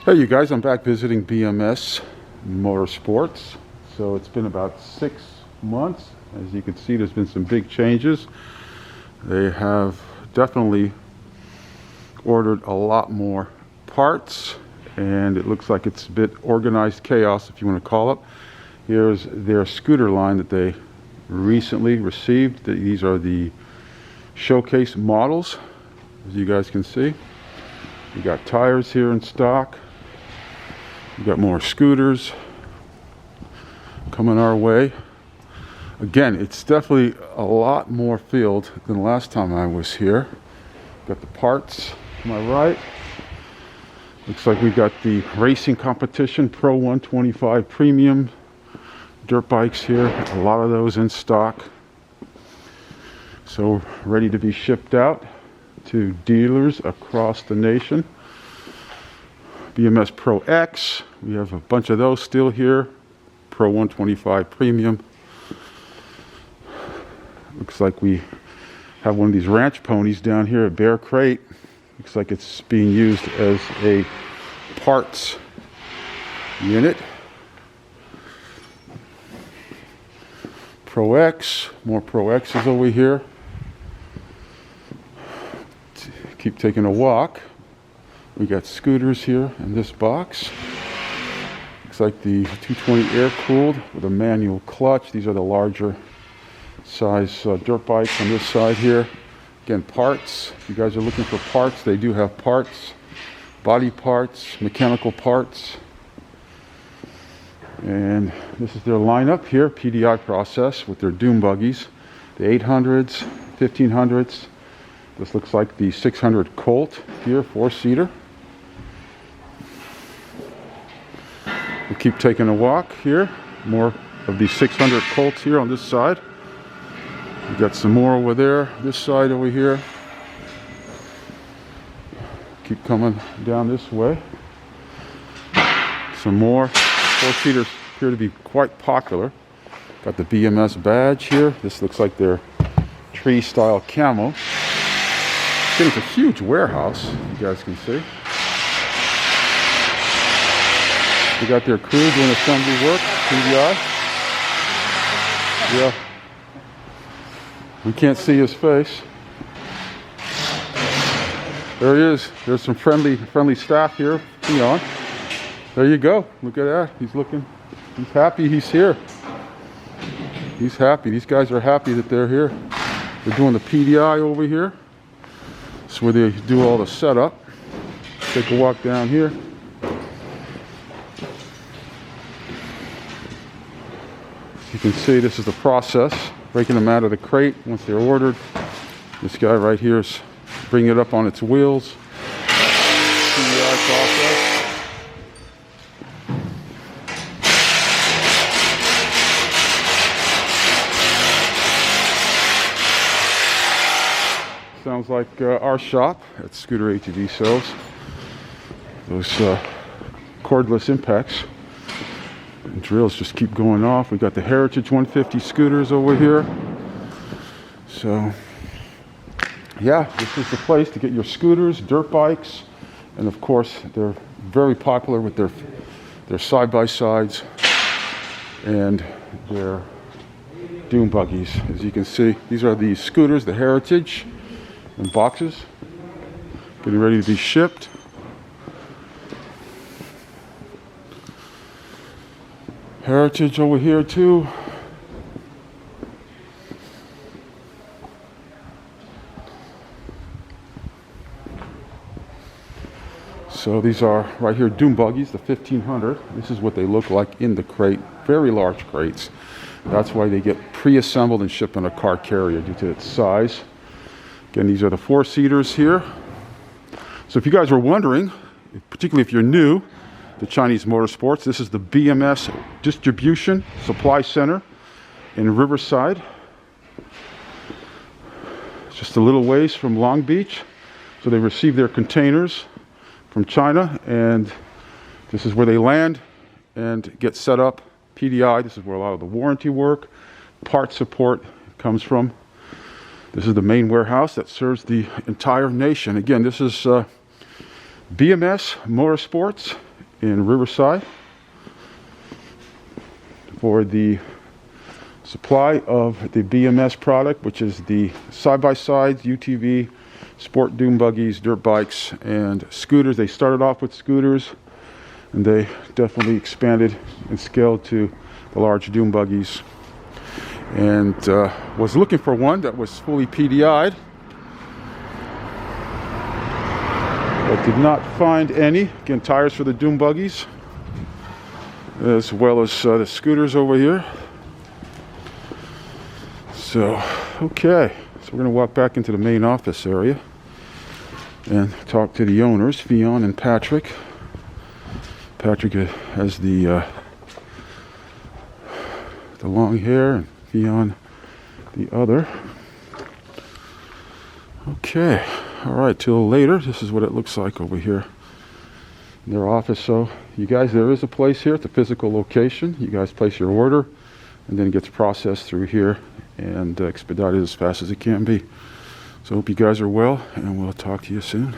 Hey you guys, I'm back visiting BMS Motorsports. So it's been about 6 months. As you can see, there's been some big changes. They have definitely ordered a lot more parts, and it looks like it's a bit organized chaos, if you want to call it. Here's their scooter line that they recently received. These are the showcase models, as you guys can see. We got tires here in stock. We got more scooters coming our way. Again, it's definitely a lot more field than last time I was here. Got the parts to my right. Looks like we got the racing competition Pro 125 premium dirt bikes here. A lot of those in stock. So ready to be shipped out to dealers across the nation. BMS Pro X, we have a bunch of those still here. Pro 125 premium. Looks like we have one of these ranch ponies down here, a Bear Crate. Looks like it's being used as a parts unit. Pro X, more Pro X's over here. Keep taking a walk. We got scooters here in this box. Looks like the 220 air-cooled with a manual clutch. These are the larger size dirt bikes on this side here. Again, parts. If you guys are looking for parts, they do have parts. Body parts, mechanical parts. And this is their lineup here, PDI process with their dune buggies. The 800s, 1500s. This looks like the 600 Colt here, 4-seater. We'll keep taking a walk here. More of the 600 Colts here on this side. We got some more over there, this side over here. Keep coming down this way. Some more 4-seaters appear to be quite popular. Got the BMS badge here. This looks like their tree style camo. It's a huge warehouse, you guys can see. We got their crew doing assembly work, PDI. Yeah. We can't see his face. There he is. There's some friendly staff here. Leon. There you go. Look at that. He's happy he's here. He's happy. These guys are happy that they're here. They're doing the PDI over here. That's where they do all the setup. Take a walk down here. You can see this is the process, breaking them out of the crate once they're ordered. This guy right here is bringing it up on its wheels. PDI process. Sounds like our shop at Scooter ATV Sales. Those cordless impacts and drills just keep going off. We got the Heritage 150 scooters over here. So yeah, this is the place to get your scooters, dirt bikes, and of course they're very popular with their side-by-sides and their dune buggies. As you can see, these are the scooters, the Heritage, in boxes, getting ready to be shipped. Heritage over here too. So these are right here dune buggies, the 1500. This is what they look like in the crate, very large crates. That's why they get pre-assembled and shipped on a car carrier due to its size. Again, these are the 4-seaters here. So if you guys were wondering, particularly if you're new to Chinese Motorsports, this is the BMS Distribution Supply Center in Riverside. It's just a little ways from Long Beach. So they receive their containers from China, and this is where they land and get set up. PDI, this is where a lot of the warranty work, part support comes from. This is the main warehouse that serves the entire nation. Again, this is BMS Motorsports in Riverside for the supply of the BMS product, which is the side-by-sides, UTV, sport dune buggies, dirt bikes, and scooters. They started off with scooters, and they definitely expanded and scaled to the large dune buggies. And was looking for one that was fully PDI'd, but did not find any. Again, tires for the dune buggies, as well as the scooters over here. So, okay, so we're going to walk back into the main office area and talk to the owners, Fionn and Patrick. Patrick has the long hair, and Fionn the other. Okay, all right, till later. This is what it looks like over here in their office. So, you guys, there is a place here at the physical location. You guys place your order, and then it gets processed through here and expedited as fast as it can be. So, hope you guys are well, and we'll talk to you soon.